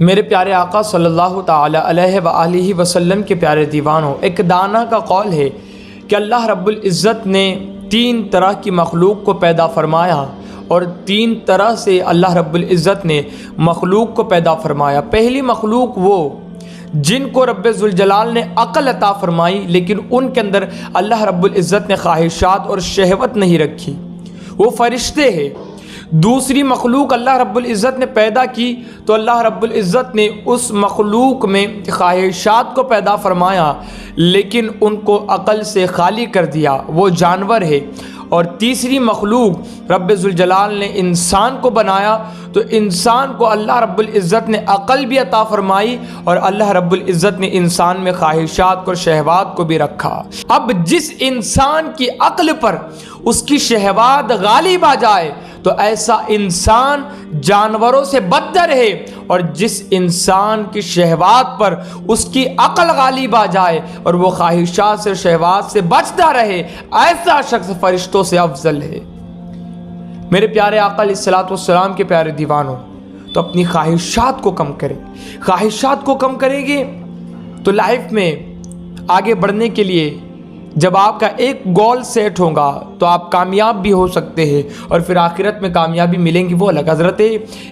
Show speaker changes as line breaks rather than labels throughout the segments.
میرے پیارے آقا صلی اللہ تعالی علیہ وآلہ وسلم کے پیارے دیوانوں، ایک دانا کا قول ہے کہ اللہ رب العزت نے 3 طرح کی مخلوق کو پیدا فرمایا اور 3 طرح سے اللہ رب العزت نے مخلوق کو پیدا فرمایا۔ پہلی مخلوق وہ جن کو رب ذوالجلال نے عقل عطا فرمائی، لیکن ان کے اندر اللہ رب العزت نے خواہشات اور شہوت نہیں رکھی، وہ فرشتے ہیں۔ دوسری مخلوق اللہ رب العزت نے پیدا کی تو اللہ رب العزت نے اس مخلوق میں خواہشات کو پیدا فرمایا، لیکن ان کو عقل سے خالی کر دیا، وہ جانور ہے۔ اور تیسری مخلوق رب ذوالجلال نے انسان کو بنایا تو انسان کو اللہ رب العزت نے عقل بھی عطا فرمائی اور اللہ رب العزت نے انسان میں خواہشات اور شہوات کو بھی رکھا۔ اب جس انسان کی عقل پر اس کی شہوات غالب آ جائے تو ایسا انسان جانوروں سے بدتر ہے، اور جس انسان کی شہوات پر اس کی عقل غالب آ جائے اور وہ خواہشات سے شہوات سے بچتا رہے، ایسا شخص فرشتوں سے افضل ہے۔ میرے پیارے آقا علیہ السلام کے پیارے دیوانوں، تو اپنی خواہشات کو کم کریں۔ خواہشات کو کم کریں گے تو لائف میں آگے بڑھنے کے لیے جب آپ کا ایک گول سیٹ ہوگا تو آپ کامیاب بھی ہو سکتے ہیں، اور پھر آخرت میں کامیابی ملیں گی وہ الگ۔ حضرت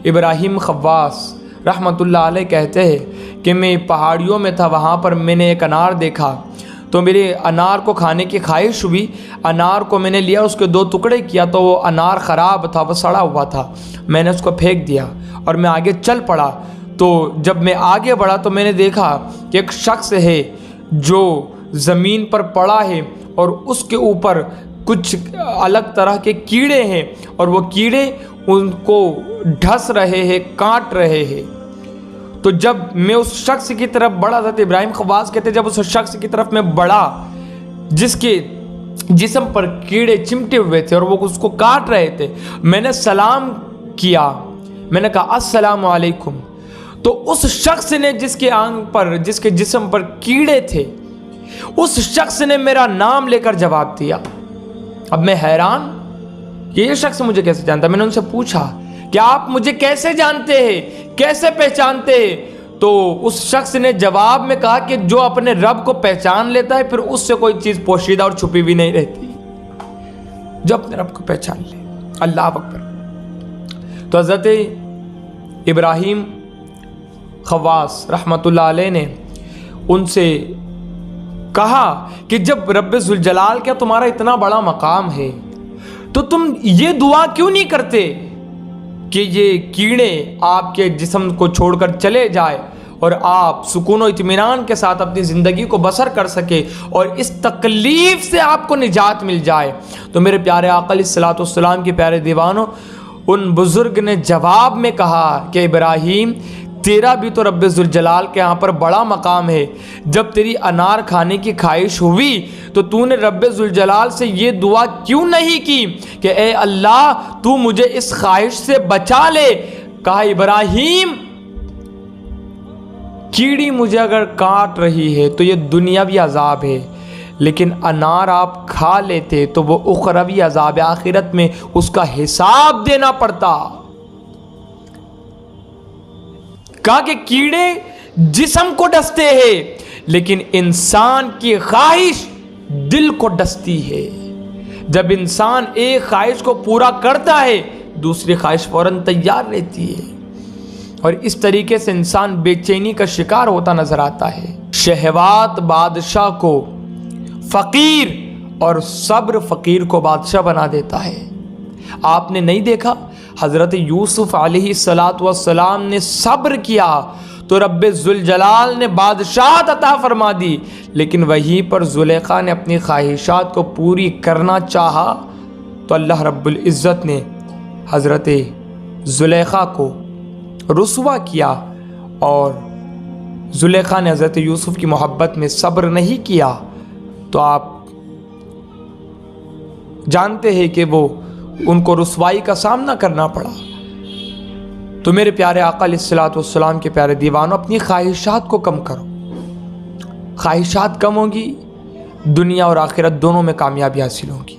ابراہیم خواص رحمۃ اللہ علیہ کہتے ہیں کہ میں پہاڑیوں میں تھا، وہاں پر میں نے ایک انار دیکھا تو میرے انار کو کھانے کی خواہش ہوئی۔ انار کو میں نے لیا، اس کے 2 ٹکڑے کیا تو وہ انار خراب تھا، وہ سڑا ہوا تھا، میں نے اس کو پھینک دیا اور میں آگے چل پڑا۔ تو جب میں آگے بڑھا تو میں نے دیکھا کہ ایک شخص ہے جو زمین پر پڑا ہے اور اس کے اوپر کچھ الگ طرح کے کیڑے ہیں، اور وہ کیڑے ان کو ڈھس رہے ہیں، کاٹ رہے ہیں۔ تو جب میں اس شخص کی طرف بڑھا، حضرت ابراہیم خواص کہتے جب اس شخص کی طرف میں بڑھا جس کے جسم پر کیڑے چمٹے ہوئے تھے اور وہ اس کو کاٹ رہے تھے، میں نے سلام کیا، میں نے کہا السلام علیکم۔ تو اس شخص نے جس کے آنکھ پر، جس کے جسم پر کیڑے تھے، اس شخص نے میرا نام لے کر جواب دیا۔ اب میں حیران کہ یہ شخص مجھے کیسے جانتا۔ میں نے ان سے پوچھا کہ آپ مجھے کیسے جانتے ہیں، کیسے پہچانتے ہیں؟ تو اس شخص نے جواب میں کہا کہ جو اپنے رب کو پہچان لیتا ہے پھر اس سے کوئی چیز پوشیدہ اور چھپی بھی نہیں رہتی، جو اپنے رب کو پہچان لے۔ اللہ اکبر۔ تو حضرت ابراہیم خواص رحمۃ اللہ علیہ نے ان سے کہا کہ جب رب ذوالجلال کا تمہارا اتنا بڑا مقام ہے تو تم یہ دعا کیوں نہیں کرتے کہ یہ کیڑے آپ کے جسم کو چھوڑ کر چلے جائے اور آپ سکون و اطمینان کے ساتھ اپنی زندگی کو بسر کر سکے اور اس تکلیف سے آپ کو نجات مل جائے؟ تو میرے پیارے آقا علیہ السلام کے پیارے دیوانوں، ان بزرگ نے جواب میں کہا کہ ابراہیم، تیرا بھی تو رب ذوالجلال کے یہاں پر بڑا مقام ہے۔ جب تیری انار کھانے کی خواہش ہوئی تو نے رب ذوالجلال سے یہ دعا کیوں نہیں کی کہ اے اللہ تو مجھے اس خواہش سے بچا لے؟ کہا ابراہیم، کیڑی مجھے اگر کاٹ رہی ہے تو یہ دنیاوی عذاب ہے، لیکن انار آپ کھا لیتے تو وہ اخروی عذاب ہے، آخرت میں اس کا حساب دینا پڑتا۔ کہا کہ کیڑے جسم کو ڈستے ہیں لیکن انسان کی خواہش دل کو ڈستی ہے۔ جب انسان ایک خواہش کو پورا کرتا ہے دوسری خواہش فوراً تیار رہتی ہے، اور اس طریقے سے انسان بے چینی کا شکار ہوتا نظر آتا ہے۔ شہوات بادشاہ کو فقیر اور صبر فقیر کو بادشاہ بنا دیتا ہے۔ آپ نے نہیں دیکھا حضرت یوسف علیہ السلام نے صبر کیا تو رب ذوالجلال نے بادشاہت عطا فرما دی، لیکن وہیں پر زلیخا نے اپنی خواہشات کو پوری کرنا چاہا تو اللہ رب العزت نے حضرت زلیخا کو رسوا کیا، اور زلیخا نے حضرت یوسف کی محبت میں صبر نہیں کیا تو آپ جانتے ہیں کہ وہ ان کو رسوائی کا سامنا کرنا پڑا۔ تو میرے پیارے آقا علیہ السلام کے پیارے دیوانوں، اپنی خواہشات کو کم کرو۔ خواہشات کم ہوگی، دنیا اور آخرت دونوں میں کامیابی حاصل ہوگی۔